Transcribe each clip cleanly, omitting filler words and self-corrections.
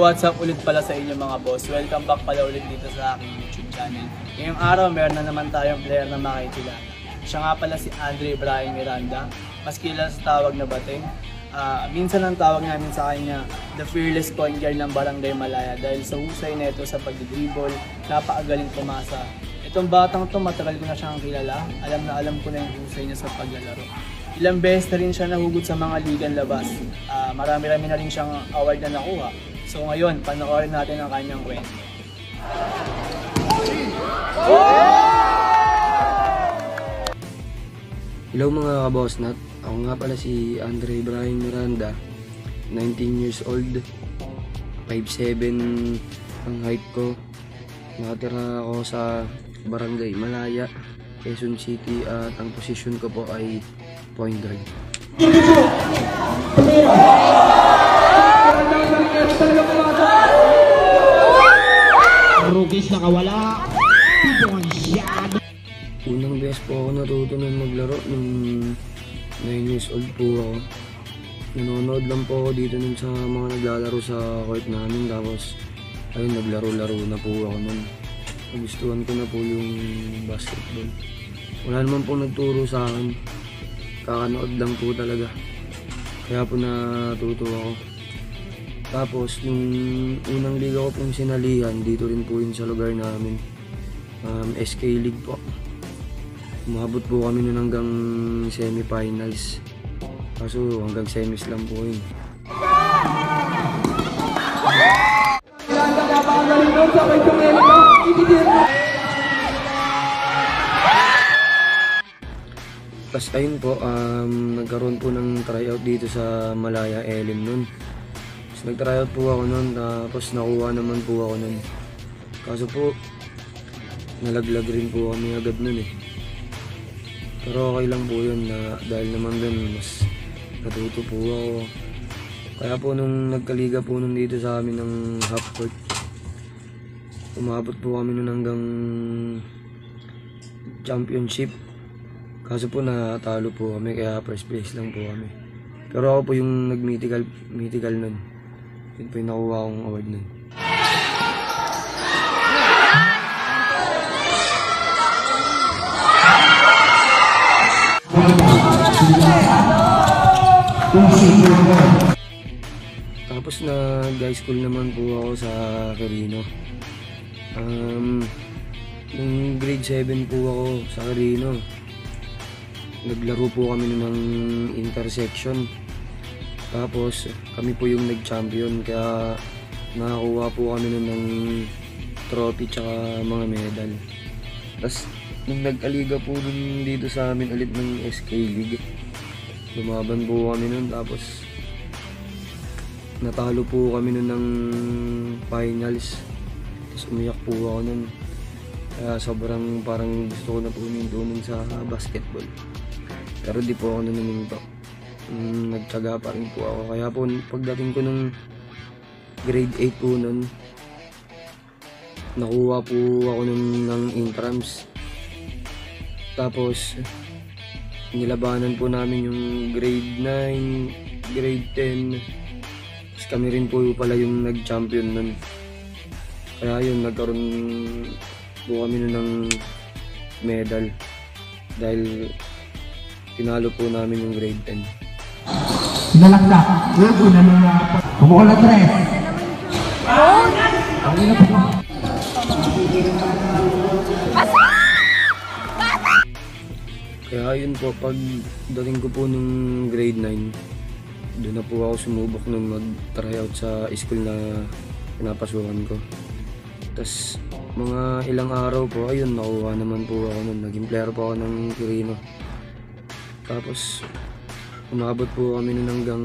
What's up ulit pala sa inyo mga boss? Welcome back pala ulit dito sa aking YouTube channel. Ngayong araw, meron na naman tayong player na makikilala. Siya nga pala si Andre Brian Miranda, mas kilala sa tawag na Bateng. Minsan ang tawag namin sa kanya, the fearless point guard ng Barangay Malaya dahil sa husay nito sa pagdidribble, napakagaling pumasa. Itong batang to, matagal ko na siyang kilala, alam na alam ko na yung husay niya sa paglalaro. Ilang beses na rin siya nahugot sa mga ligang labas. Marami-rami na rin siyang award na nakuha. So ngayon, panoorin natin ang kanyang kwento. Hello mga kabosnat, ako nga pala si Andre Brian Miranda, 19 years old, 5'7" ang height ko. Nakatira ako sa Barangay Malaya, Quezon City at ang posisyon ko po ay point guard. Rugis nakawala. Unang beses po ako natutunan maglaro nung 9 years old po ako. Nanonood lang po ako dito nun sa mga naglalaro sa court namin, tapos ayun, naglaro-laro na po ako nun. Nagustuhan ko na po yung basketball. Wala naman po nagturo sa akin, kakanood lang po talaga. Kaya po natuto ako. Tapos yung unang liga ko pong sinalihan, dito rin po yun sa lugar namin, SK League po. Umabot po kami nun hanggang semifinals. Kaso hanggang semis lang po yun. Tapos ayun po, nagkaroon po ng tryout dito sa Malaya Elim nun. Tapos nag-tryout po ako nun, tapos nakuha naman po ako nun. Kaso po, nalaglag rin po kami agad nun eh. Pero okay lang po yun, dahil naman dun mas natuto po ako. Kaya po nung nagkaliga po nun dito sa amin ng half court, umabot po kami nun hanggang championship. Kaso po natalo po kami, kaya first place lang po kami. Pero ako po yung nag-mythical nun. Yun po yung nakuha akong award nun. Tapos nag-high school naman po ako sa Quirino. Nung grade 7 po ako sa Quirino, naglaro po kami ng intersection. Tapos kami po yung nag-champion, kaya nakakuha po kami ng trophy tsaka mga medal. Tapos nung nag-aliga po dun dito sa amin ulit ng SK League, lumaban po kami nun, tapos natalo po kami nun ng finals. Tapos umiyak po ako nun, kaya sobrang parang gusto ko na po huminto nun sa basketball. Pero di po ako nanuminto, nagtyaga pa rin po ako. Kaya po pagdating ko nung grade 8 po nun, nakuha po ako nun ng intrams. Tapos nilabanan po namin yung grade 9, grade 10. Tapos kami rin po pala yung nag-champion nun. Kaya yun, nagkaroon po kami nun ng medal dahil tinalo po namin yung grade 10. Sinalakda. Lugo na nila. Kumuha na 3. Kaya yun po, pag dating ko po nung grade 9, doon na po ako sumubok nung mag-tryout sa school na pinapasukan ko. Tapos mga ilang araw po, ayun, nakuha naman po ako nun. Naging player po ako ng Quirino. Tapos umabot po kami nun hanggang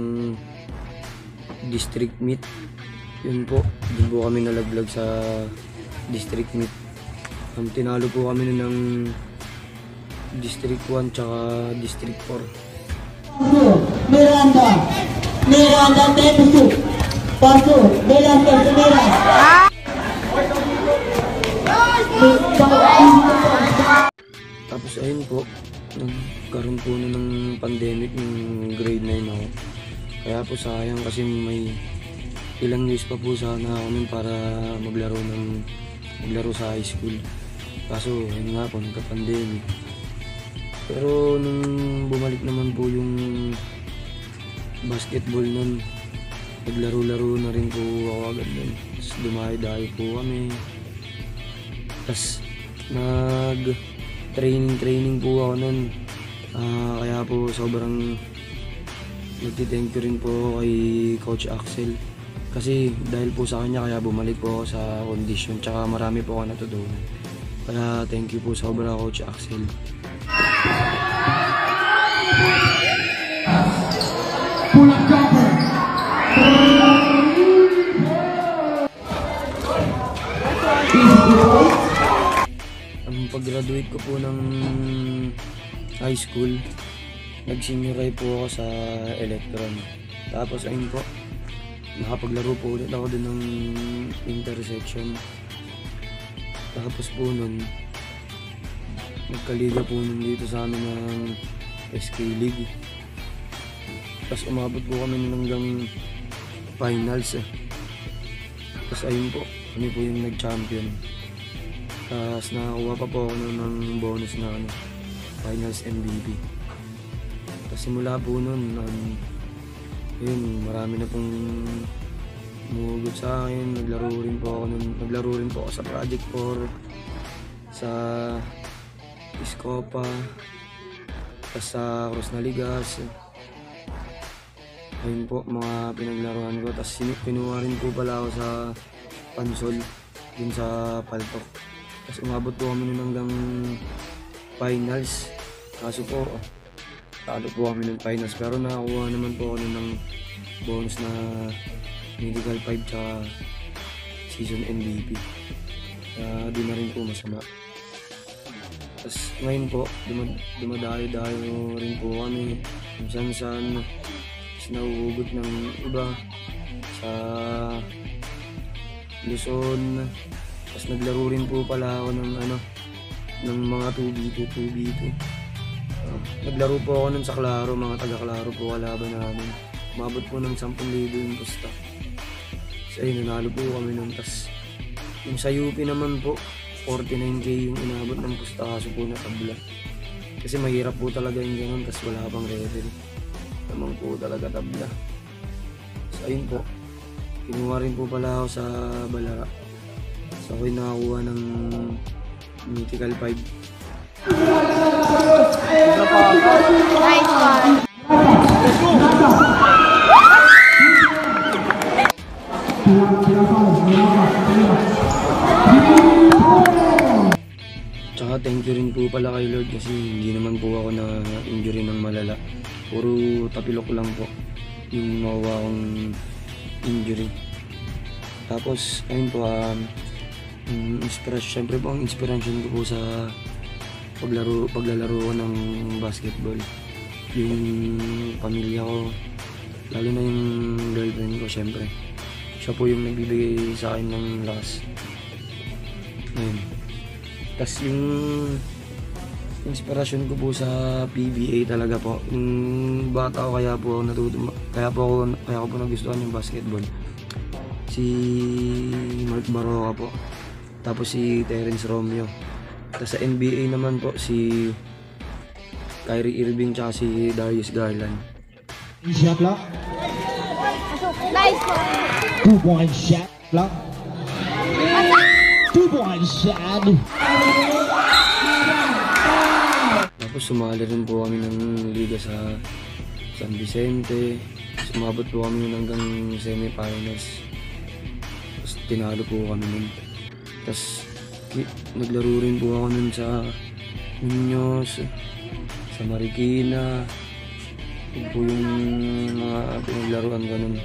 district meet. Yun po, doon po kami nalaglag sa district meet. Tinalo po kami nun ng district 1 tsaka district 4. Miranda Tepusu Pasu Miranda Tapos ayun po, nagkaroon po na ng pandemic ng grade 9 ako. Kaya po sayang kasi may ilang years pa po sana ako nun para maglaro sa high school. Kaso yun nga po, nagka-pandemic. Pero nung bumalik naman po yung basketball nun, naglaro-laro na rin po ako agad nun. Tapos dumayo-dayo po kami. Tapos nag-training po ako nun. Kaya po sobrang nagtithank you rin po kay Coach Axel. Kasi dahil po sa kanya kaya bumalik po ako sa condition. Tsaka marami po ako natutunan. Kaya thank you po sobra Coach Axel. Pull-up jumper. Ang pag-graduate ko po ng high school, nag-senior high po ako sa Electron. Tapos ayun po, nakapaglaro po ulit ako din ng intersection. Tapos po nun, nagkaliga po nun dito sa amin ng SK League. Tapos umabot po kami hanggang finals. Tapos ayun po, kami po yung nag-champion. Tapos nakakuha pa po ako ng bonus na finals MVP. Tapos simula po nun, yun, marami na pong umugot sa akin. Naglaro rin po ako sa Project 4, sa Escopa, tapos sa Cruz Naligas. Ayun po, mga pinaglaruan ko. Tapos pinuha rin po pala ako sa Pansol, dun sa Paltok. Tapos umabot po kami nun hanggang finals. Kaso po, talo po kami ng finals. Pero nakakuha naman po ako ng bonus na medical 5 tsaka season MVP. Kaya di na rin po masama. Tapos ngayon po, dumadayo-dayo rin po kami. Kung saan nauugot ng iba sa Luzon. Tapos naglaro rin po pala ako ng mga 2v2. Naglaro po ako nun sa Claro, mga taga-Claro po kalaban namin. Umabot po ng 10,000 yung pusta. So ayun, nanalo po kami nun. Tapos yung sa UP naman po, 49K yung inabot ng pusta, kaso po natabla. Kasi mahirap po talaga yung ganun, tapos wala pang referee. Naman po talaga tabla. So ayun po, kinuha rin po pala ako sa Balara. So ako'y nakakuha ng Mythical 5. Nice one! Tsaka thank you rin po pala kay Lord kasi hindi naman po ako na injury ng malala. Puro tapilok lang po yung mawawa akong injury. Tapos ayun po, syempre po ang inspiration ko po sa paglalaro ko ng basketball, yung pamilya ko, lalo na yung girlfriend ko. Syempre siya po yung nagbibigay sa akin ng lakas. Ayun. Tapos yung inspirasyon ko po sa PBA talaga po. Yung bata ko kaya po nagustuhan yung basketball. Si Mark Baroka po. Tapos si Terence Romeo. Tapos sa NBA naman po si Kyrie Irving tsaka si Darius Garland. Shot clock. Nice one! 2-point shot clock. 2-point shot. Tapos sumali rin po kami ng liga sa San Vicente. Sumabot po kami hanggang semifinals. Tapos tinalo po kami nun. Tapos naglaro rin po ako nun sa Muñoz, sa Marikina. Yun po yung mga pinaglaruan ko nun.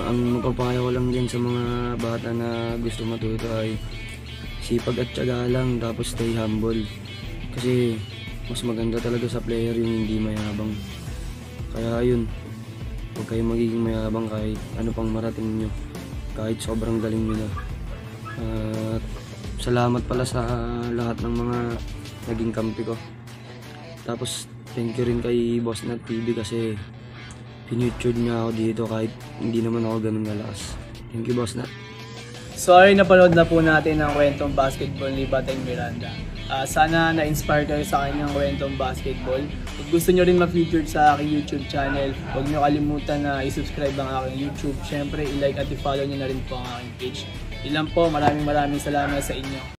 Ang mapapayo ko lang din sa mga bata na gusto matuto ay sipag at tiyaga lang, tapos stay humble. Kasi mas maganda talaga sa player yung hindi mayabang. Kaya yun, huwag kayong magiging mayabang kahit ano pang marating nyo, kahit sobrang galing nyo na. At salamat pala sa lahat ng mga naging kampi ko. Tapos thank you rin kay Boss Nat TV kasi pinutured niya ako dito kahit hindi naman ako ganun kalakas. Thank you, Boss Nat. So ay napanood na po natin ang kwentong basketball ni Bateng Miranda. Sana na-inspire kayo sa kanyang kwentong basketball. Kung gusto nyo rin ma-featured sa aking YouTube channel, huwag nyo kalimutan na i-subscribe ang aking YouTube. Siyempre, i-like at i-follow nyo na rin po ang aking page. Ilan po, maraming salamat sa inyo.